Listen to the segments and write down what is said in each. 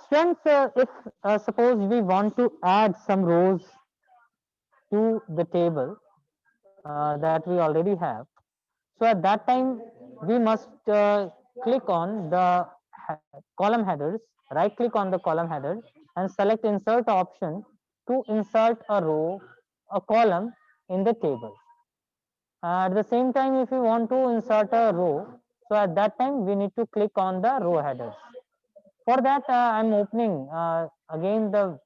Students, if suppose we want to add some rows to the table that we already have, so at that time we must click on the column headers, right click on the column header and select insert option to insert a row, a column in the table. At the same time, if you want to insert a row, so at that time we need to click on the row headers. For that, I'm opening again the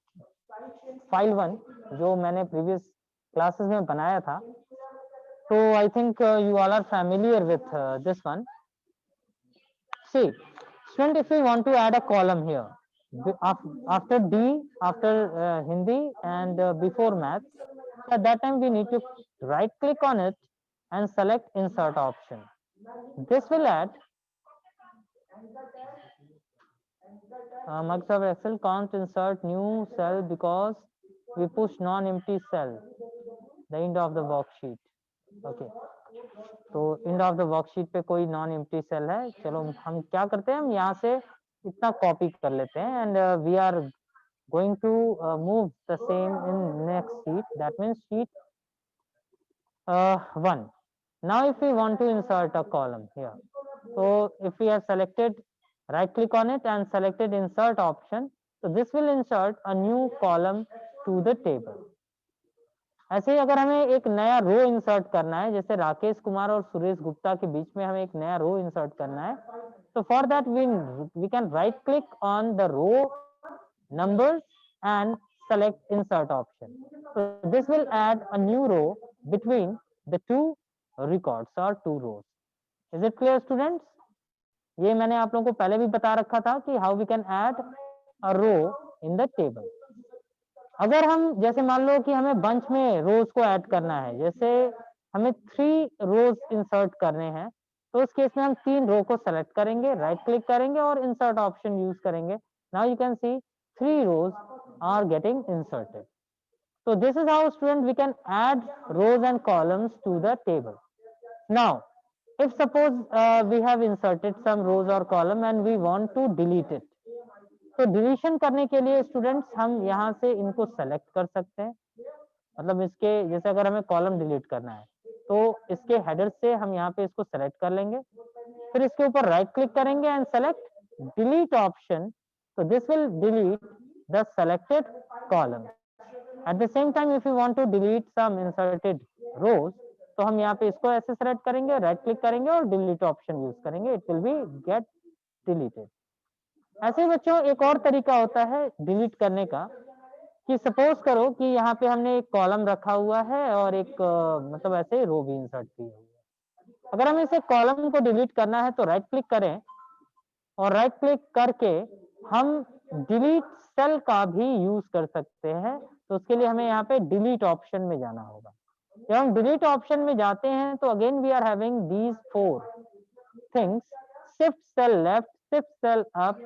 file one जो मैंने previous classes में बनाया था. So I think you all are familiar with this one. See, student, if we want to add a column here, after D, after Hindi and before math, at that time we need to right click on it and select insert option. This will add Microsoft Excel can't insert new cell because we push non-empty cell, the end of the worksheet. Okay. तो end of the worksheet पे कोई non empty cell है. चलो हम क्या करते हैं, हम यहाँ से इतना कॉपी कर लेते हैं and we are going to move the same in next sheet, that means sheet 1. Now if we want to insert a column here, so if we have selected, right click on it and selected insert option, so this will insert a new column to the table. ऐसे ही अगर हमें एक नया रो insert करना है, जैसे राकेश कुमार और सुरेश गुप्ता के बीच में हमें एक नया रो इंसर्ट करना है, तो for that we can right click on the row numbers and select insert option. So this will add a new row between the two records or two rows. Is it clear students? ये मैंने आप लोगों को पहले भी बता रखा था कि how we can add a row in the table. अगर हम जैसे मान लो कि हमें बंच में रोज को ऐड करना है, जैसे हमें 3 रोज इंसर्ट करने हैं, तो उस केस में हम 3 रो को सेलेक्ट करेंगे, राइट क्लिक करेंगे और इंसर्ट ऑप्शन यूज करेंगे. Now you can see 3 rows are getting inserted. So this is how student we can add rows and columns to the table. Now if suppose we have inserted some rows or column and we want to delete it, तो deletion करने के लिए students हम यहाँ से इनको select कर सकते हैं. मतलब इसके जैसे अगर हमें कॉलम डिलीट करना है, तो इसके हेडर से हम यहाँ पे इसको सेलेक्ट कर लेंगे, फिर इसके ऊपर राइट क्लिक करेंगे एंड सेलेक्ट डिलीट ऑप्शन. तो this will delete the selected column. At the same time if you want to delete some inserted rows, तो हम यहाँ पे इसको ऐसे सेलेक्ट करेंगे, राइट क्लिक करेंगे और डिलीट ऑप्शन यूज करेंगे, it will be get deleted. ऐसे ही बच्चों एक और तरीका होता है डिलीट करने का, कि सपोज करो कि यहाँ पे हमने एक कॉलम रखा हुआ है और एक मतलब ऐसे रो भी इंसर्ट की हुई है. अगर हमें इसे कॉलम को डिलीट करना है तो राइट क्लिक करें और राइट क्लिक करके हम डिलीट सेल का भी यूज कर सकते हैं. तो उसके लिए हमें यहाँ पे डिलीट ऑप्शन में जाना होगा. जब हम डिलीट ऑप्शन में जाते हैं तो again we are having these 4 things: shift cell left, shift cell up,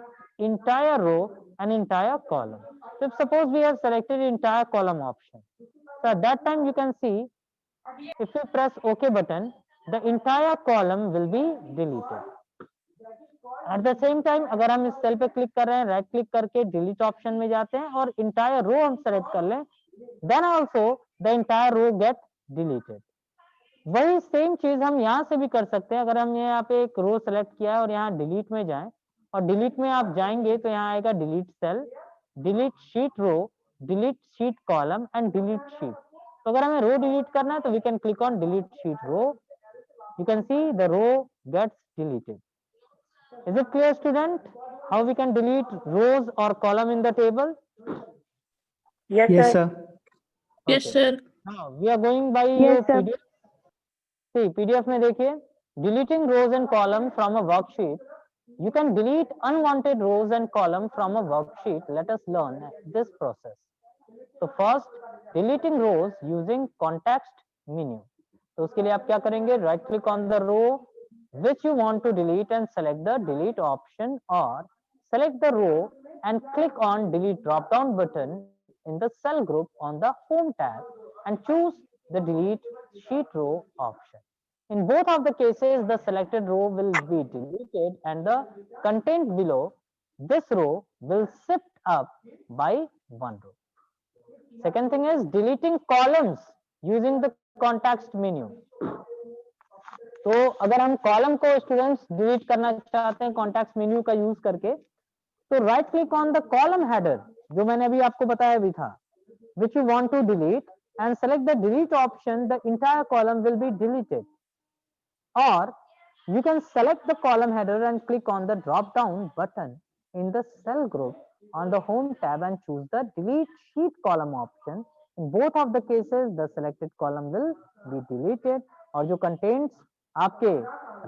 entire row and entire column. So if suppose we have selected entire column option, so at that time you can see if you press OK button, the entire column will be deleted. At the same time अगर हम इस cell पे click कर रहे हैं, right click करके delete option में जाते हैं और इंटायर रो हम सेलेक्ट कर लें, then also the entire row get deleted. वही सेम चीज हम यहाँ से भी कर सकते हैं. अगर हम यहाँ पे एक रो सेलेक्ट किया है और यहाँ डिलीट में जाएं और डिलीट में आप जाएंगे तो यहाँ आएगा delete cell, delete sheet row, delete sheet column and delete sheet. तो अगर हमें रो डिलीट करना है तो we can click on delete sheet row. You can see the row gets deleted. Is it clear student how we can delete rows और column in the table? Yes, sir. Yes, sir. Now we are going by your PDF. See, PDF में देखिए, deleting rows and column from a worksheet. You can delete unwanted rows and column from a worksheet. Let us learn this process. So first, deleting rows using context menu. तो उसके लिए आप क्या करेंगे? Right click on the row which you want to delete and select the delete option, or select the row and click on delete drop down button in the cell group on the home tab and choose the delete sheet row option. In both of the cases, the selected row will be deleted and the content below this row will shift up by one row. Second thing is deleting columns using the context menu. तो अगर हम column को students delete करना चाहते हैं context menu का use करके, तो right click on the column header, जो मैंने अभी आपको बताया भी था, which you want to delete, and select the delete option. The entire column will be deleted. Or you can select the column header and click on the drop down button in the cell group on the home tab and choose the delete sheet column option. In both of the cases the selected column will be deleted और जो contents आपके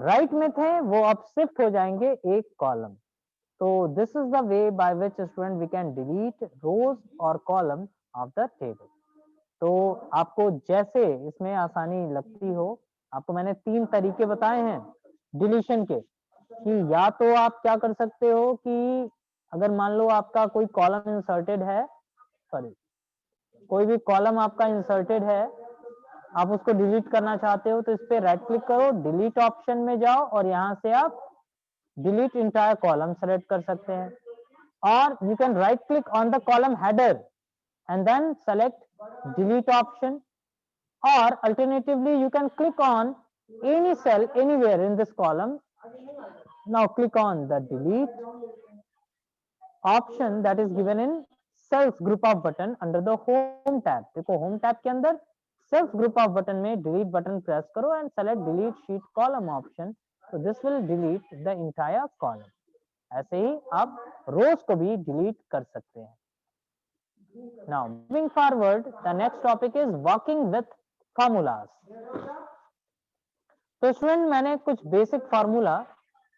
right में थे वो अब shift हो जाएंगे एक column. So this is the way by which student we can delete rows or column of the table. तो आपको जैसे इसमें आसानी लगती हो, आपको मैंने 3 तरीके बताए हैं डिलीशन के, कि या तो आप क्या कर सकते हो कि अगर मान लो आपका कोई कॉलम इंसर्टेड है, कोई भी कॉलम आपका इंसर्टेड है, आप उसको डिलीट करना चाहते हो, तो इस पे राइट क्लिक करो, डिलीट ऑप्शन में जाओ और यहाँ से आप डिलीट इंटायर कॉलम सेलेक्ट कर सकते हैं. और you can right click on the column header and then select delete option, or alternatively you can click on any cell anywhere in this column. Now click on the delete option that is given in cells group of button under the home tab. देखो home tab के अंदर cells group of button में delete button press करो and select delete sheet column option. So this will delete the entire column. ऐसे ही आप rows को भी delete कर सकते हैं. Now moving forward, the next topic is working with formulas. तो स्टूडेंट मैंने कुछ बेसिक फार्मूला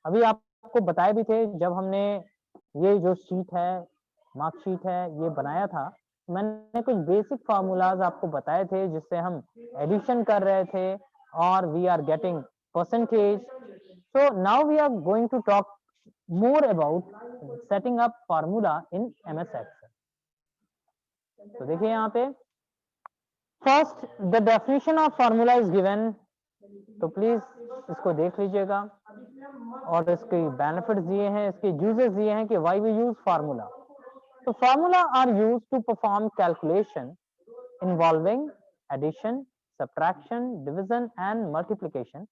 अभी आपको बताए भी थे जब हमने ये जो शीट है, मार्कशीट है, ये बनाया था. मैंने कुछ बेसिक फार्मूलाज आपको बताए थे जिससे हम एडिशन कर रहे थे और we are getting percentage. So now we are going to talk more about setting up formula in MS Excel. तो देखिए यहाँ पे first the definition of formula is given, तो प्लीज इसको देख लीजिएगा और इसके बेनिफिट्स दिए हैं, इसके यूजेस दिए हैं कि व्हाई वी यूज फार्मूला. तो formula are used to perform calculation involving addition, subtraction, division and multiplication.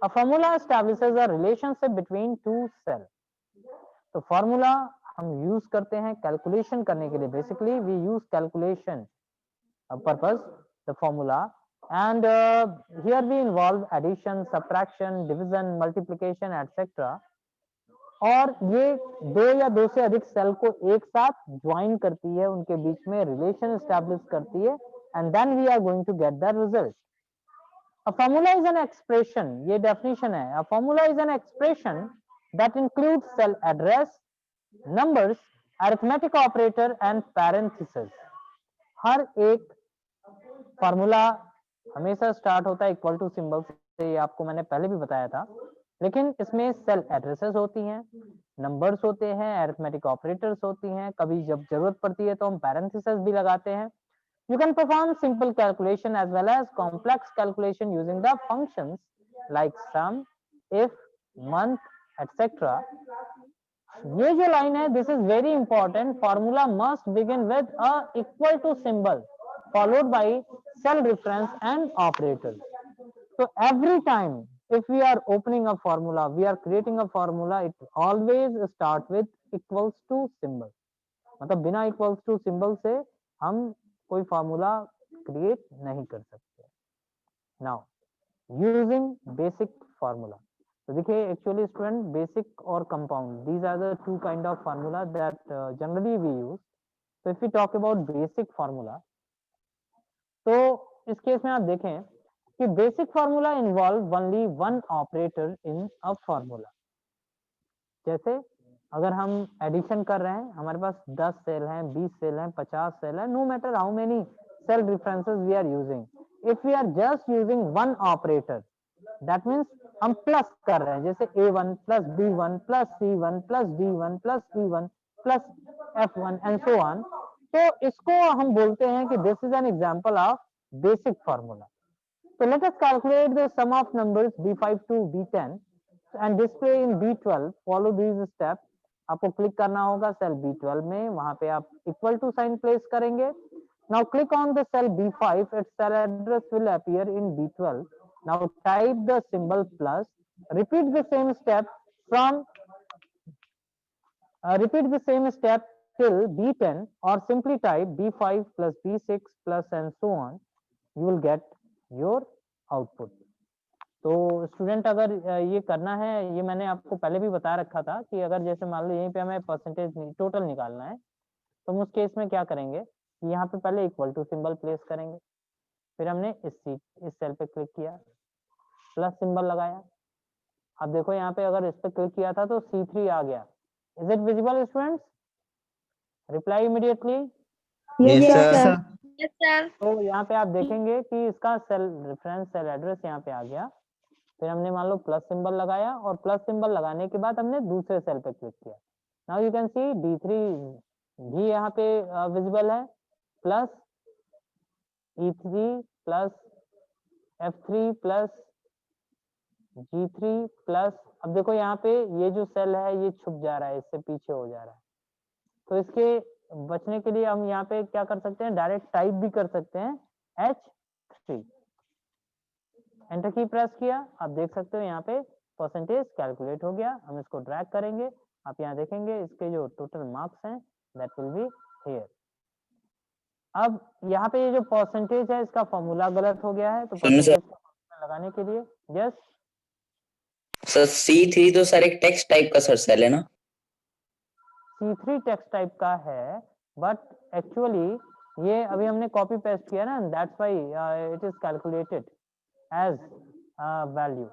A formula establishes a relationship between two cell. तो फार्मूला हम यूज करते हैं कैलकुलेशन करने के लिए. Basically we use calculation purpose the formula and here we involve addition, subtraction, division, multiplication etcetera. और ये दो या दो से अधिक सेल को एक साथ ज्वाइन करती है, उनके बीच में रिलेशन एस्टैब्लिश करती है and then we are going to get the result. A formula is an expression, ये डेफिनेशन है. A formula is an expression that includes cell address, numbers, arithmetic operator and parenthesis. हर एक formula हमेशा start होता है equal to symbol से, ये आपको मैंने पहले भी बताया था. लेकिन इसमें सेल एड्रेसेस होती हैं, नंबर्स होते हैं, अरिथमेटिक ऑपरेटर्स होती हैं, कभी जब जरूरत पड़ती है तो हम पैरेंथेसिस भी लगाते हैं. You can perform simple calculation as well as complex calculation using the functions like sum, if, month, etc. ये जो लाइन है, this is very important. Formula must begin with a equal to symbol followed by cell reference and operator. So every time if we are opening a formula, we are creating a formula, it always start with equals to symbol. मतलब बिना equals to symbol से हम कोई formula create नहीं कर सकते. Now using basic formula. तो देखिए एक्चुअली स्टूडेंट बेसिक और compound, these are the two kind of formula that generally we use. तो if you talk about basic formula, तो इस केस में आप देखें कि basic formula involve only one operator in a formula. जैसे अगर हम एडिशन कर रहे हैं, हमारे पास 10 सेल हैं, 20 सेल हैं, 50 सेल हैं, no matter how many cell references we are using, if we are just using one operator, that means हम प्लस कर रहे हैं. जैसे a1 plus b1 plus c1 plus d1 plus e1 plus f1 and so on. तो इसको हम बोलते हैं कि this is an example of basic formula. So let us calculate the sum of numbers b5 to b10 and display in b12. Follow these steps. आपको click करना होगा cell B12 में, वहां पे आप इक्वल टू साइन प्लेस करेंगे. Now click on the cell B5, its cell address will appear in B12. Now type the symbol plus. Repeat the same step from repeat the same step till B10, or simply type B5 plus B6 plus and so on. You will get your output. तो student अगर ये करना है, ये मैंने आपको पहले भी बता रखा था कि अगर जैसे मान लो यहीं पे हमें परसेंटेज टोटल निकालना है, तो हम उस केस में क्या करेंगे, यहाँ पे पहले इक्वल टू सिंबल प्लेस करेंगे, फिर हमने इस सेल पे क्लिक किया, प्लस सिंबल लगाया. अब देखो यहाँ पे अगर इस पे क्लिक किया था तो C3 आ गया. Is it visible students? Reply immediately. Yes, Yes, sir. sir. Yes, sir. तो यहाँ पे आप देखेंगे कि इसका सेल रेफरेंस सेल एड्रेस यहाँ पे आ गया. फिर हमने मान लो प्लस सिंबल लगाया, और प्लस सिंबल लगाने के बाद हमने दूसरे सेल पे क्लिक किया. Now you can C D3 भी यहाँ पे विजिबल है, plus E3 plus F3 plus G3 plus. अब देखो यहाँ पे ये जो सेल है ये छुप जा रहा है, इससे पीछे हो जा रहा है. तो इसके बचने के लिए हम यहाँ पे क्या कर सकते हैं, डायरेक्ट टाइप भी कर सकते हैं H3. एंटर की प्रेस किया, आप देख सकते हो यहाँ पे परसेंटेज कैलकुलेट हो गया. हम इसको ड्रैग करेंगे, आप यहाँ देखेंगे इसके जो टोटल मार्क्स हैं दैट विल बी हियर. अब यहाँ पे ये जो परसेंटेज है इसका फॉर्मूला गलत हो गया है, तो परसेंटेज का फॉर्मूला लगाने के लिए यस सर C3 तो सर एक टेक्स्ट टाइप का सर सेल है ना? C3 टेक्स्ट टाइप का है, बट एक्चुअली ये अभी हमने कॉपी पेस्ट किया ना, that's why it is calculated as value.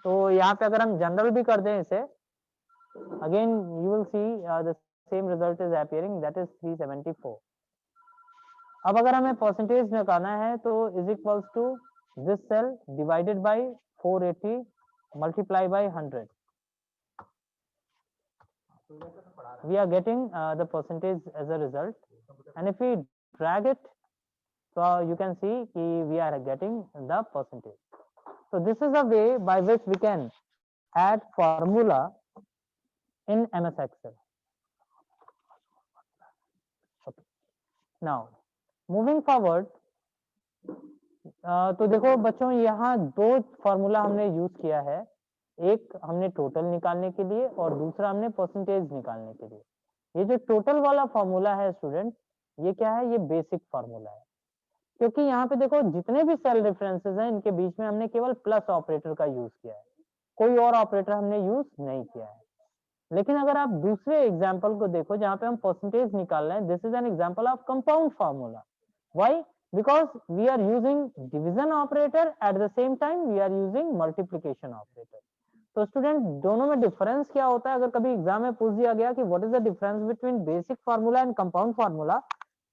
तो यहाँ पे अगर हम जनरल भी कर दें इसे, again you will see the same result is appearing, that is 374. अब अगर हमें परसेंटेज निकालना है तो is equals to this cell divided by 480 multiply by 100. We are getting the percentage as a result, and if we drag it, so you can see we are getting the percentage. So this is a way by which we can add formula in MS Excel. Okay. Now moving forward, तो देखो बच्चों यहाँ दो formula हमने use किया है, एक हमने टोटल निकालने के लिए और दूसरा हमने परसेंटेज निकालने के लिए. ये जो टोटल वाला फॉर्मूला है स्टूडेंट, ये क्या है, ये बेसिक फॉर्मूला है, क्योंकि यहाँ पे देखो जितने भी सेल रेफरेंसेस हैं इनके बीच में हमने केवल प्लस ऑपरेटर का यूज किया है, कोई और ऑपरेटर हमने यूज नहीं किया है. लेकिन अगर आप दूसरे एग्जाम्पल को देखो जहाँ पे हम परसेंटेज निकाल रहे हैं, this is an example of compound formula. Why? because we are using division operator, at the same time we are using multiplication operator. तो स्टूडेंट दोनों में डिफरेंस क्या होता है, अगर कभी एग्जाम में पूछ दिया गया कि what is the difference between basic formula and compound formula,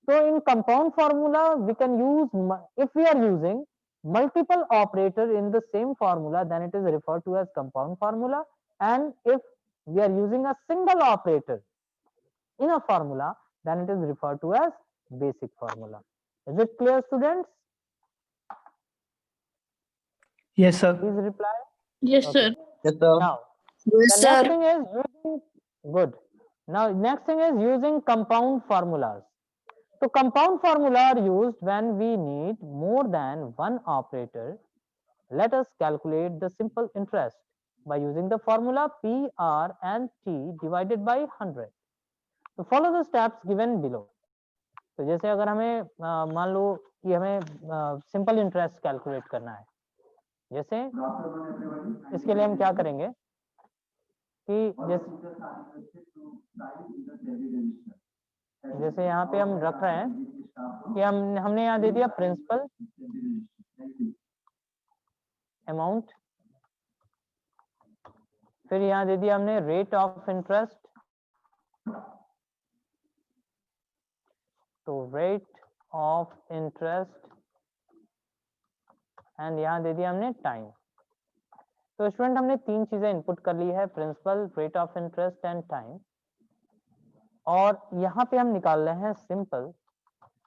तो in compound formula we can use, if we are using multiple operator in the same formula, then it is referred to as compound formula, and if we are using a single operator in a formula, then it is referred to as basic formula. Is it clear, students? Yes, sir. Please reply. Yes, Okay. sir. Yes, sir. Now, Yes, the next thing is using, good. Now, next thing is using compound formulas. So, compound formula are used when we need more than one operator. Let us calculate the simple interest by using the formula P, R and T divided by 100. So, follow the steps given below. तो जैसे अगर हमें मान लो कि हमें simple interest calculate करना है, जैसे इसके लिए हम क्या करेंगे कि जैसे यहाँ पे हम रख रहे हैं कि हमने यहाँ दे दिया प्रिंसिपल अमाउंट, फिर यहाँ दे दिया हमने रेट ऑफ इंटरेस्ट, तो रेट ऑफ इंटरेस्ट, एंड यहाँ दे दिया हमने टाइम. तो स्टूडेंट हमने तीन चीजें इनपुट कर ली है, principal, rate of interest and time, और यहाँ पे हम निकाल रहे हैं सिंपल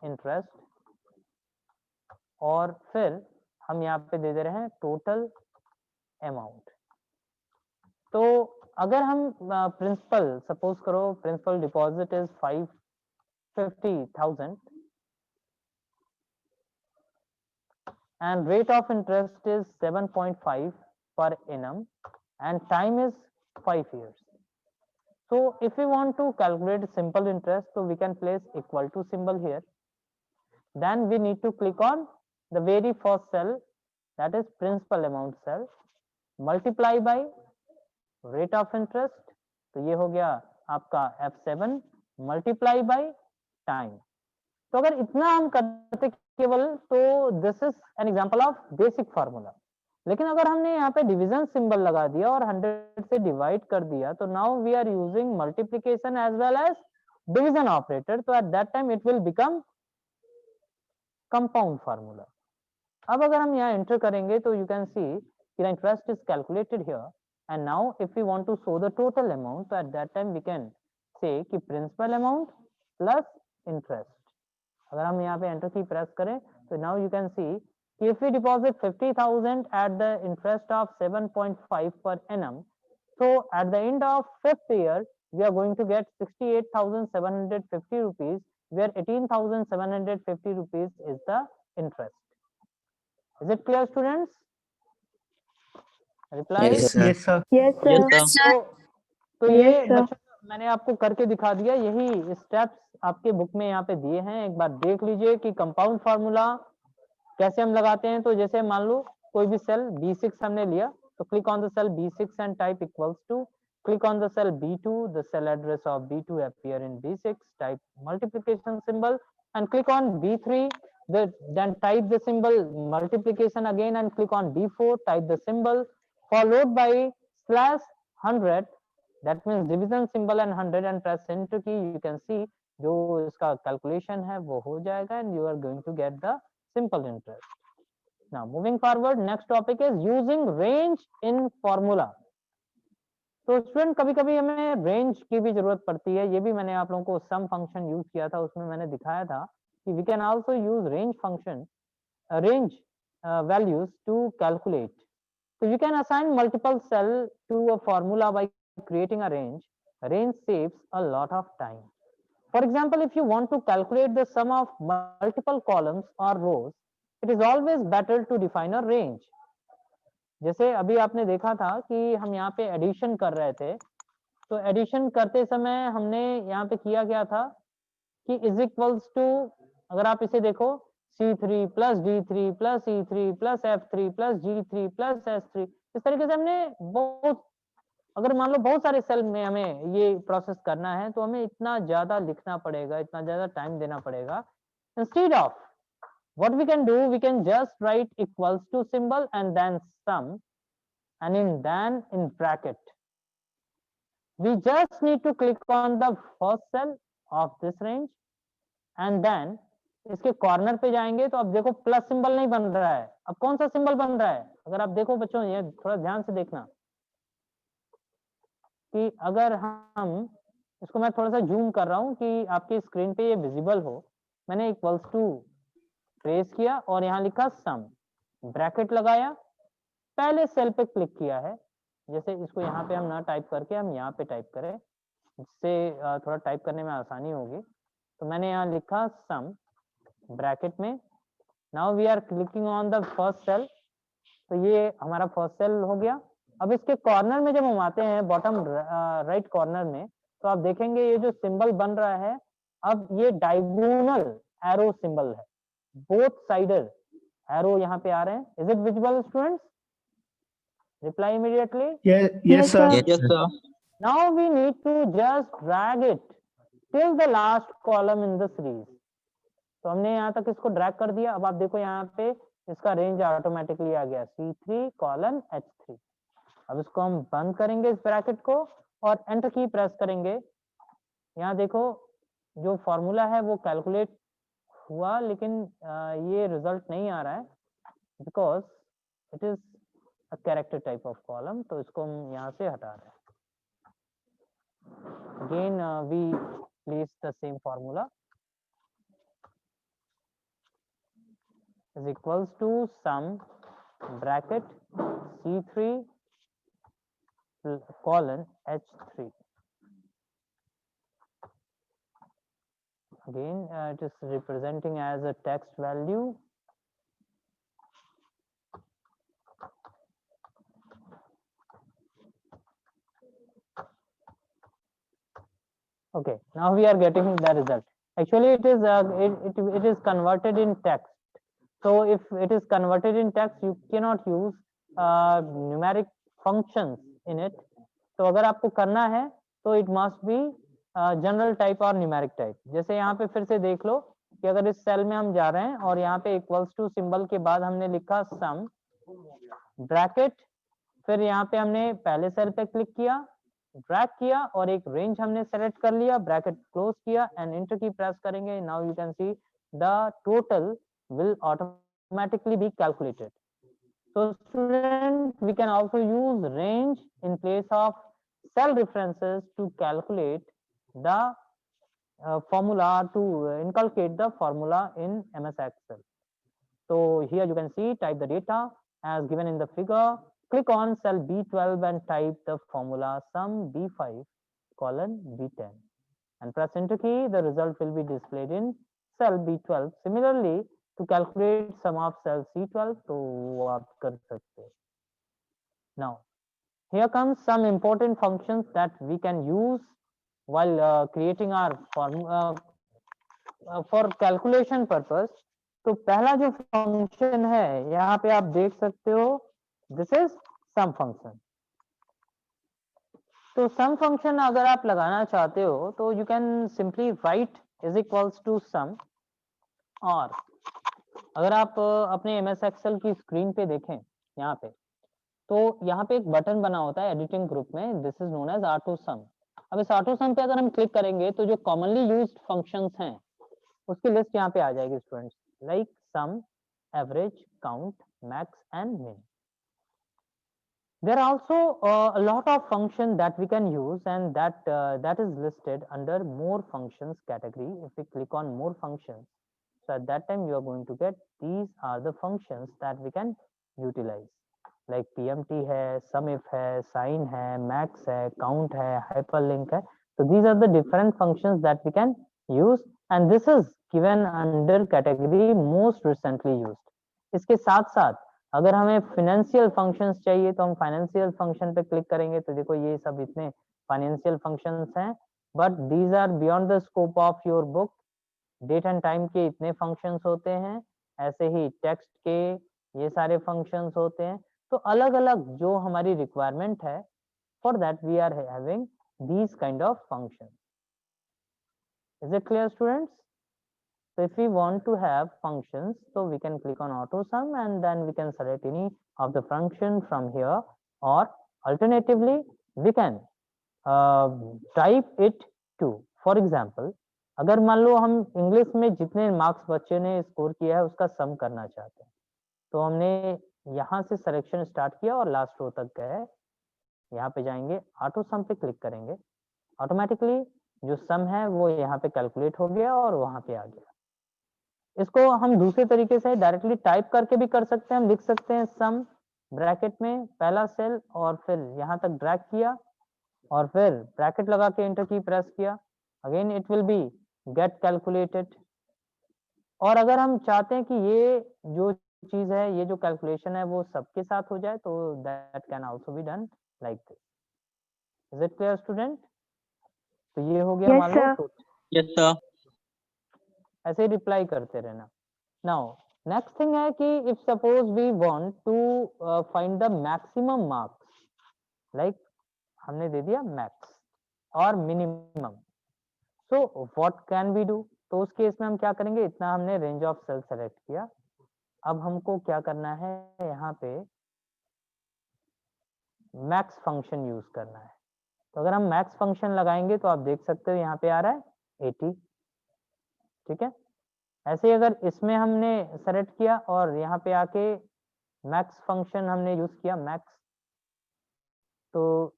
इंटरेस्ट, और फिर हम यहाँ पे दे दे रहे हैं टोटल अमाउंट. तो अगर हम प्रिंसिपल सपोज करो principal deposit is 550,000 and rate of interest is 7.5 per annum and time is 5 years. So if we want to calculate simple interest, so we can place equal to symbol here. Then we need to click on the very first cell, that is principal amount cell, multiply by rate of interest. तो ये हो गया आपका F7 multiply by time. तो अगर इतना हम करते केवल, तो this is an example of basic formula. लेकिन अगर हमने यहाँ पे डिवीजन सिंबल लगा दिया और 100 से डिवाइड कर दिया, तो now we are using multiplication as well as division operator. तो at that time it will become compound formula. अब अगर हम यहाँ एंटर करेंगे तो you can see the interest is calculated here. And now if we want to show the total amount, तो at that time we can say कि principal amount plus interest. अगर हम यहाँ पे एंटर की प्रेस करें, तो now you can सी कि if we deposit 50,000 at the interest of 7.5 per annum, so at the end of 5th year we are going to get 68,750 rupees, where 18,750 rupees is the interest. Is it clear, students? Reply. Yes, sir. Yes, sir. Yes, sir. Yes, sir. तो Yes, ये sir. बच्चों मैंने आपको करके दिखा दिया. यही steps आपके बुक में यहाँ पे दिए हैं. एक बार देख लीजिए कि कंपाउंड फार्मूला कैसे हम लगाते हैं. तो जैसे मान लो कोई भी सेल B6 हमने लिया, तो click on the cell B6 and type equals to, click on the cell B2, the cell address of B2 appear in B6, type multiplication symbol and click on B3, then type the symbol multiplication again and click on B4, type the symbol followed by /100, that means division symbol and 100, and press enter key. You can see जो इसका calculation है वो हो जाएगा and you are going to get the simple interest. Now moving forward, next topic is using range in formula. तो student कभी कभी हमें रेंज की भी जरूरत पड़ती है. ये भी मैंने आप लोगों को सम फंक्शन यूज किया था, उसमें मैंने दिखाया था कि we can also use range function, range values to calculate. So you can assign multiple cell to a formula by creating a range. Range saves a lot of time. For example, if you want to calculate the sum of multiple columns or rows, it is always better to define a range. जैसे अभी आपने देखा था कि हम यहाँ पे addition कर रहे थे, तो एडिशन करते समय हमने यहाँ पे किया क्या था कि इज इक्वल्स टू, अगर आप इसे देखो, C3 plus D3 plus E3 plus F3 plus G3 plus S3, इस तरीके से हमने बहुत, अगर मान लो बहुत सारे सेल में हमें ये प्रोसेस करना है, तो हमें इतना ज्यादा लिखना पड़ेगा, इतना ज्यादा टाइम देना पड़ेगा. Instead of, what we can do, we can just write equals to symbol and then sum, and then in bracket we just need to click on the first cell of this range and then इसके corner पे जाएंगे तो अब देखो plus symbol नहीं बन रहा है. अब कौन सा सिंबल बन रहा है? अगर आप देखो बच्चों, ये थोड़ा ध्यान से देखना कि अगर हम इसको, मैं थोड़ा सा जूम कर रहा हूं कि आपकी स्क्रीन पे ये विजिबल हो. मैंने इक्वल्स टू प्रेस किया और यहाँ लिखा सम, ब्रैकेट लगाया, पहले सेल पे क्लिक किया है. जैसे इसको यहाँ पे हम ना टाइप करके हम यहाँ पे टाइप करें, जिससे थोड़ा टाइप करने में आसानी होगी. तो मैंने यहाँ लिखा सम ब्रैकेट में. Now we are clicking on the first cell, तो ये हमारा फर्स्ट सेल हो गया. अब इसके कॉर्नर में जब हम आते हैं बॉटम राइट कॉर्नर में, तो आप देखेंगे ये जो सिंबल बन रहा है, अब ये डायगोनल एरो सिंबल है, बोथ साइडर एरो यहाँ पे आ रहे हैं. Is it visible students? Reply immediately. Yes, sir. Yes, sir. Now we need to just drag it till the last column in the series. तो हमने यहाँ तक इसको ड्रैग कर दिया. अब आप देखो यहाँ पे इसका रेंज ऑटोमेटिकली आ गया C3 colon H3. अब इसको हम बंद करेंगे इस ब्रैकेट को और एंटर की प्रेस करेंगे. यहाँ देखो जो फॉर्मूला है वो कैलकुलेट हुआ, लेकिन ये रिजल्ट नहीं आ रहा है because it is a character type of column. तो इसको हम यहाँ से हटा रहे हैं. Again we place the same formula is equals to sum bracket C3 colon H3. Again, it is representing as a text value. Okay, now we are getting the result. Actually, it is converted in text. So if it is converted in text, you cannot use numeric functions in it. तो अगर आपको करना है तो it must be general type और numeric type. जैसे यहाँ पे फिर से देख लो कि अगर इस सेल में हम जा रहे हैं और यहाँ पे इक्वल्स टू सिंबल के बाद हमने लिखा सम ब्रैकेट, फिर यहाँ पे हमने पहले सेल पे क्लिक किया, ड्रैग किया और एक रेंज हमने सेलेक्ट कर लिया, ब्रैकेट क्लोज किया एंड एंटर की प्रेस करेंगे. Now you can see the total will automatically be calculated. So student, we can also use range in place of cell references to calculate the formula, to inculcate the formula in MS Excel. So here you can see, type the data as given in the figure, click on cell B12 and type the formula sum B5 colon B10 and press enter key. The result will be displayed in cell B12. Similarly, to calculate sum of cell C12, तो वो आप कर सकते हैं. Now, here comes some important functions that we can use while creating our formula for calculation purpose. तो पहला जो function है यहाँ पे आप देख सकते हो, this is sum function. तो sum function अगर आप लगाना चाहते हो तो you can simply write is equals to sum, और अगर आप अपने MS Excel की स्क्रीन पे देखें यहाँ पे, तो यहाँ पे एक बटन बना होता है एडिटिंग ग्रुप में, this is known as auto sum. अब इस ऑटो सम पे अगर हम क्लिक करेंगे तो जो कॉमनली यूज्ड फंक्शंस हैं उसकी लिस्ट यहाँ पे आ जाएगी students, like sum, average, count, max and min. There are also a lot of functions that we can use, and that is listed under more functions category. If we click on more functions, so at that time you are going to get these are the functions that we can utilize, like PMT है, SUMIF है, sign है, max है, count है, hyperlink है. So these are the different functions that we can use, and this is given under category most recently used. इसके साथ साथ अगर हमें फाइनेंशियल फंक्शंस चाहिए तो हम फाइनेंशियल फंक्शन पे क्लिक करेंगे तो देखो ये सब इतने फाइनेंशियल फंक्शंस हैं, but these are beyond the scope of your book. Date and time के इतने फंक्शंस होते हैं, ऐसे ही टेक्स्ट के ये सारे फंक्शंस होते हैं. तो अलग अलग जो हमारी रिक्वायरमेंट है, for that we are having these kind of functions. Is it clear students? So if we want to have functions, so we can click on auto sum and then we can select any of the function from here, or alternatively we can type it to, for example, अगर मान लो हम English में जितने marks बच्चे ने score किया है उसका सम करना चाहते हैं, तो हमने यहाँ से सिलेक्शन स्टार्ट किया और लास्ट रो तक गए, यहाँ पे जाएंगे, ऑटो सम पे क्लिक करेंगे, ऑटोमेटिकली जो सम है वो यहाँ पे कैलकुलेट हो गया और वहां पे आ गया. इसको हम दूसरे तरीके से डायरेक्टली टाइप करके भी कर सकते हैं. हम लिख सकते हैं सम ब्रैकेट में पहला सेल और फिर यहाँ तक ड्रैग किया और फिर ब्रैकेट लगा के एंटर की प्रेस किया, again it will be get calculated. और अगर हम चाहते हैं कि ये जो चीज है, ये जो कैलकुलेशन है वो सबके साथ हो जाए, तो that can also be done like this. Is it clear student? तो ये हो गया, मान लो यस सर. ऐसे रिप्लाई करते रहना. नाउ नेक्स्ट थिंग है कि if suppose we want to find the maximum marks, like हमने दे दिया मैक्स और minimum, so what can we do? तो उस केस में हम क्या करेंगे, इतना हमने रेंज ऑफ सेल सेलेक्ट किया, अब हमको क्या करना है, यहाँ पे मैक्स फंक्शन यूज करना है. तो अगर हम मैक्स फंक्शन लगाएंगे तो आप देख सकते हो यहाँ पे आ रहा है 80. ठीक है, ऐसे ही अगर इसमें हमने सेलेक्ट किया और यहाँ पे आके मैक्स फंक्शन हमने यूज किया मैक्स, तो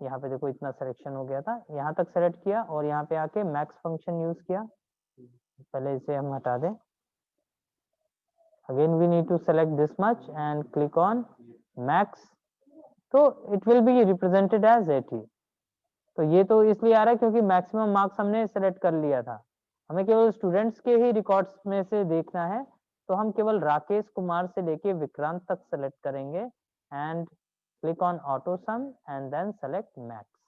यहाँ पे देखो इतना सिलेक्शन हो गया था, यहाँ तक सेलेक्ट किया और यहाँ पे आके मैक्स फंक्शन यूज किया. पहले इसे हम हटा दें, again we need to select this much and click on max. तो it will be represented as 80। तो ये तो इसलिए आ रहा है क्योंकि मैक्सिमम मार्क्स हमने सेलेक्ट कर लिया था, हमें केवल स्टूडेंट्स के ही रिकॉर्ड्स में से देखना है, तो हम केवल राकेश कुमार से लेके विक्रांत तक सेलेक्ट करेंगे and click on auto sum and then select max.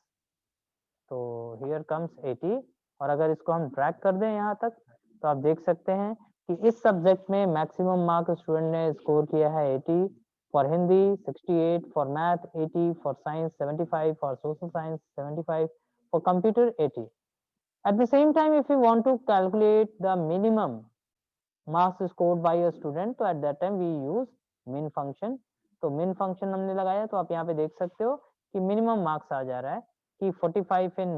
तो हियर कम्स 80, और अगर इसको हम ड्रैग कर दें यहाँ तक, तो आप देख सकते हैं कि इस सब्जेक्ट में मैक्सिमम मार्क स्टूडेंट ने स्कोर किया है 80, for Hindi 68, for math 80, for science 75, for social science 75, for computer 80. At the same time, if you want to calculate the minimum marks scored by a student, तो at that time we use min function. तो min function हमने लगाया, तो आप यहाँ पे देख सकते हो कि minimum marks आ जा रहा है कि 45 in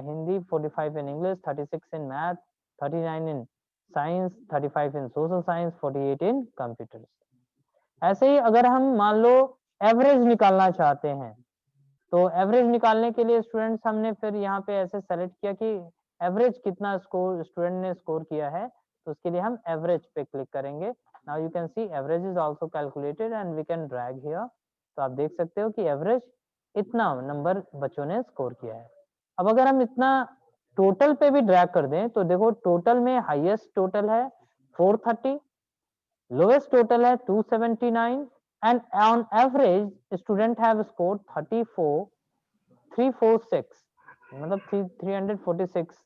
Hindi, 45 in English, 36 in math, 39 in science, 35 in social science, 48 in computers. ऐसे ही अगर हम मान लो एवरेज निकालना चाहते हैं, तो एवरेज निकालने के लिए स्टूडेंट्स हमने फिर यहाँ पे ऐसे सेलेक्ट किया कि एवरेज कितना स्कोर स्टूडेंट ने स्कोर किया है, तो उसके लिए हम एवरेज पे क्लिक करेंगे। Now you can see average is also calculated and we can drag here. तो आप देख सकते हो कि एवरेज इतना नंबर बच्चों ने स्कोर किया है। अब अगर हम इतना टोटल पे भी ड्रैग कर दें, तो देखो टोटल में हाईएस्ट टोटल है 430, लोएस्ट टोटल है 279, and on average student have scored 346, मतलब 346।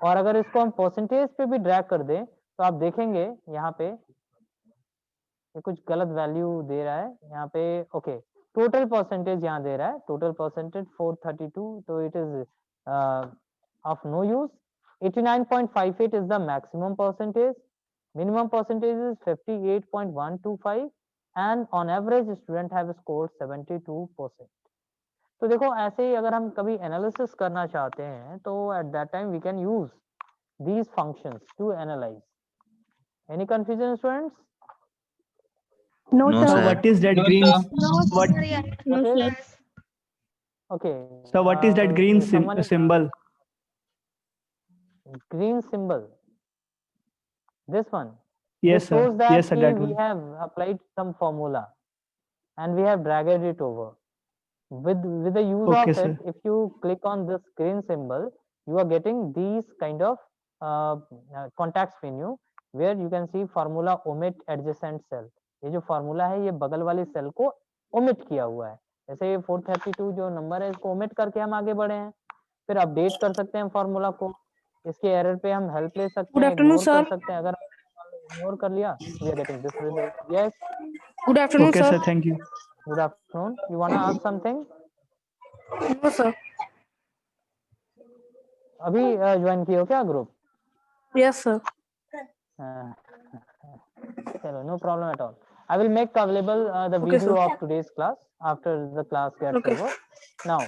और अगर इसको हम परसेंटेज पे भी ड्रैग कर दें, तो आप देखेंगे यहाँ पे ये कुछ गलत वैल्यू दे रहा है यहाँ पे। ओके, टोटल परसेंटेज यहाँ दे रहा है, टोटल परसेंटेज 432, तो it is of no use. 89.58 is the maximum percentage, minimum percentage is 58.125, and on average student have scored 72%. तो देखो ऐसे ही अगर हम कभी एनालिसिस करना चाहते हैं, तो at that time we can use these functions to analyze. Any confusion, students? No, No, sir. sir. What is that No, green? sir. What? No, Okay. sir. Okay. So what is that green someone is- symbol? green symbol. This one. Yes, This sir. shows that Yes, sir. That we one. have applied some formula and we have dragged it over. With the use Okay, of sir. it, if you click on this green symbol, you are getting these kind of context menu where you can see formula omit adjacent cell. ये जो formula है ये बगल वाली cell को omit किया हुआ है, जैसे ये 432 जो नंबर है इसको ओमिट करके हम आगे बढ़े हैं। फिर अपडेट कर सकते हैं फॉर्मूला को, इसके एरर पे हम हेल्प ले सकते Good हैं, afternoon, इग्नोर कर sir. सकते हैं। अगर इग्नोर कर लिया, we are getting this result. Yes, Good afternoon, Okay, sir. sir. Thank you. good afternoon. You wanna ask something? No, sir. अभी ज्वाइन किए हो क्या ग्रुप? Yes, sir. चलो, no problem at all. I will make available the Okay, video sir. of today's class after the class gets Okay. over. Now,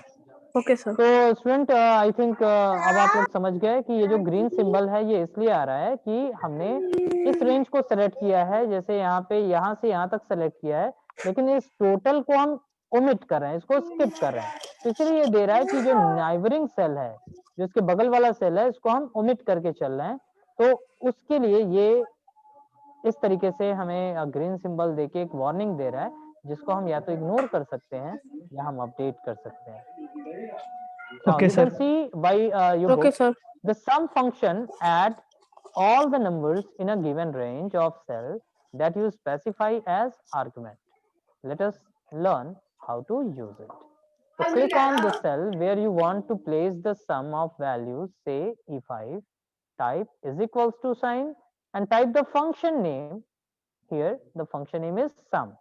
Okay, sir. तो student I think अब आप लोग समझ गए कि ये जो ग्रीन सिंबल है ये इसलिए आ रहा है कि हमने इस रेंज को सेलेक्ट किया है, जैसे यहाँ पे यहाँ से यहाँ तक सेलेक्ट किया है, लेकिन इस टोटल को हम ओमिट कर रहे हैं, इसको स्किप कर रहे हैं। तो इसलिए ये दे रहा है कि जो नाइबरिंग सेल है, जो इसके बगल वाला सेल है, इसको हम ओमिट करके चल रहे हैं। तो उसके लिए ये इस तरीके से हमें ग्रीन सिंबल देके एक वार्निंग दे रहा है, जिसको हम या तो इग्नोर कर सकते हैं या हम अपडेट कर सकते हैं। Now Okay, you can sir. see by your Okay, book, sir. the sum function add all the numbers in a given range of cell that you specify as argument. Let us learn how to use it. So click on the cell where you want to place the sum of values, say E5, type is equals to sign and type the function name. Here the function name is sum.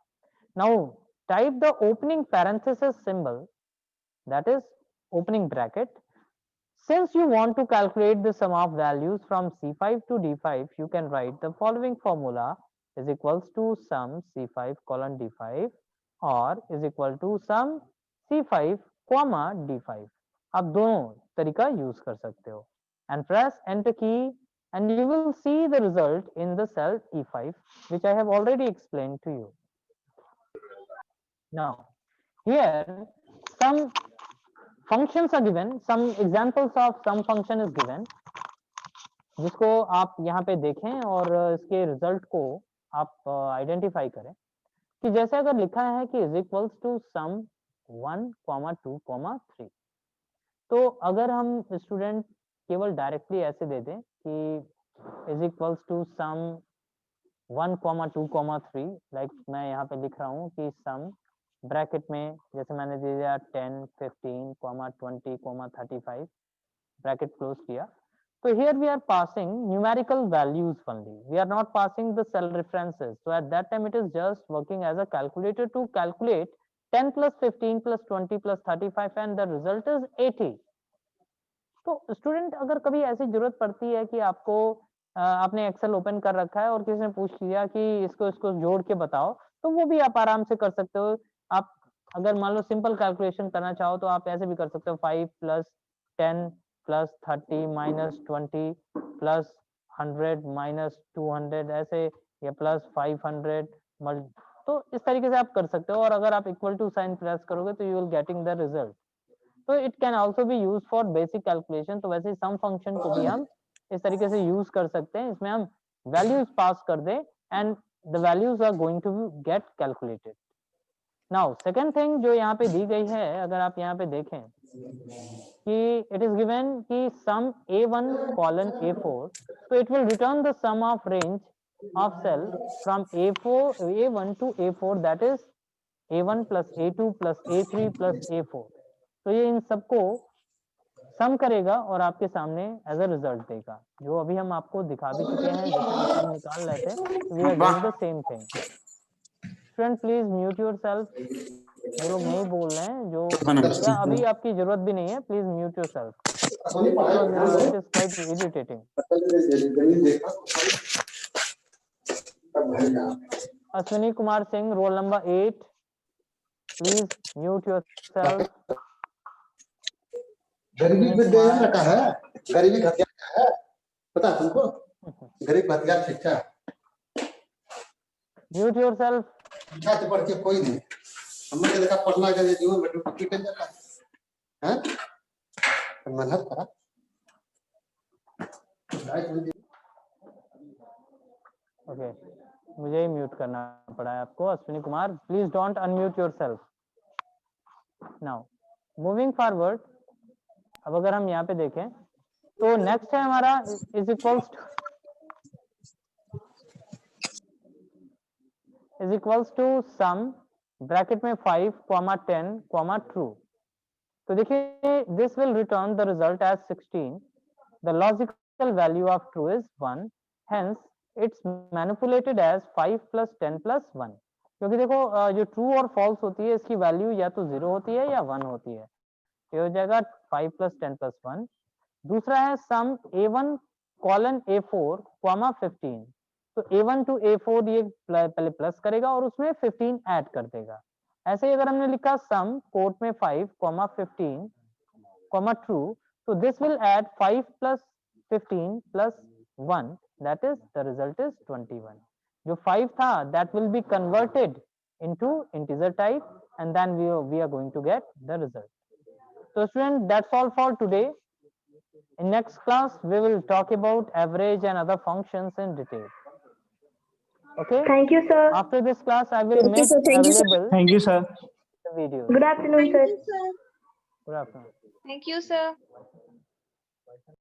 Now type the opening parenthesis symbol, that is opening bracket. Since you want to calculate the sum of values from C5 to D5, you can write the following formula is equals to sum C5 colon D5 or is equal to sum C5 comma D5. आप दोनों तरीका use कर सकते हो and press enter key and you will see the result in the cell E5 which I have already explained to you. Now here some functions are given, some examples of some function is given, जिसको आप यहाँ पे देखें और इसके result को आप identify करें कि जैसे अगर लिखा है कि इज इक्वल्स टू सम 1, 2, 3। तो अगर हम स्टूडेंट केवल डायरेक्टली ऐसे दे दें कि is equals to sum 1, 2, 3, like मैं यहाँ पे लिख रहा हूँ कि सम ब्रैकेट में जैसे मैंने दे दिया 10, 15, 20, 35, ब्रैकेट क्लोज किया। So here we are passing numerical values only. We are not passing the cell references. So at that time it is just working as a calculator to calculate 10 plus 15 plus 20 plus 35 and the result is 80. तो student अगर कभी ऐसी जरूरत पड़ती है कि आपको आपने एक्सेल ओपन कर रखा है और किसी ने पूछ लिया कि इसको इसको जोड़ के बताओ, तो वो भी आप आराम से कर सकते हो। आप अगर मान लो सिंपल कैलकुलेशन करना चाहो तो आप ऐसे भी कर सकते हो, 5 plus 10 plus 30 minus 20 plus 100 minus 200 ऐसे, या प्लस 500 तो इस तरीके से आप कर सकते हो। और अगर आप इक्वल टू साइन प्रेस करोगे तो you will getting the result. तो it can also be use for basic calculation. तो वैसे सम फंक्शन को भी हम इस तरीके से यूज कर सकते हैं। इसमें हम वैल्यूज पास कर दें and the values are going to get calculated. Now second thing जो यहाँ पे दी गई है, अगर आप यहाँ पे देखें कि इट इज गिवन कि सम a1 colon a4, तो it will return the sum of range of cell from a1 to a4, that is a1 plus a2 plus a3 plus a4। तो ये इन सबको सम करेगा और आपके सामने एज अ रिजल्ट देगा, जो अभी हम आपको दिखा भी चुके हैं। जैसे हम सम निकाल रहे थे, we are doing the same thing. Student please mute yourself. ये लोग नहीं बोल रहे हैं जो, या अभी आपकी जरूरत भी नहीं है, please mute yourself because it is quite irritating. Ashwini Kumar Singh, roll number 8, please mute yourself. गरीबी में दे रखा है, गरीबी घटिया है, पता है तुमको? गरीब घटिया शिक्षा। Mute yourself. शिक्षा से बढ़ के कोई नहीं। हमने देखा पढ़ना के जीवन में डूब के जाता है, हैं? मेहनत करा। ओके, मुझे ही म्यूट करना पड़ा है आपको। Ashwini Kumar, please don't unmute yourself. Now moving forward, अब अगर हम यहाँ पे देखें तो नेक्स्ट है हमारा is equals to sum bracket में 5, 10, ट्रू। तो देखिए this will return the result as 16। The logical value of true is 1, hence it's manipulated as 5 plus 10 plus 1। क्योंकि देखो जो ट्रू और फॉल्स होती है इसकी वैल्यू या तो 0 होती है या 1 होती है। ये हो जाएगा 5 plus 10 plus 1। दूसरा है सम a1 colon a4 15। तो a1 to a4 ये पहले प्लस करेगा और उसमें 15 ऐड कर देगा। ऐसे ही अगर हमने लिखा सम कोट में 5, 15, ट्रू, तो this will add 5 plus 15 plus 1, that is the result is 21। जो 5 था that will be converted into integer type and then we are going to get the result। So student, that's all for today. In next class we will talk about average and other functions in detail. Okay, Thank you, sir. after this class I will make Thank you, sir. available Thank you, sir. the video. Good afternoon, sir. Good afternoon. Thank you, sir.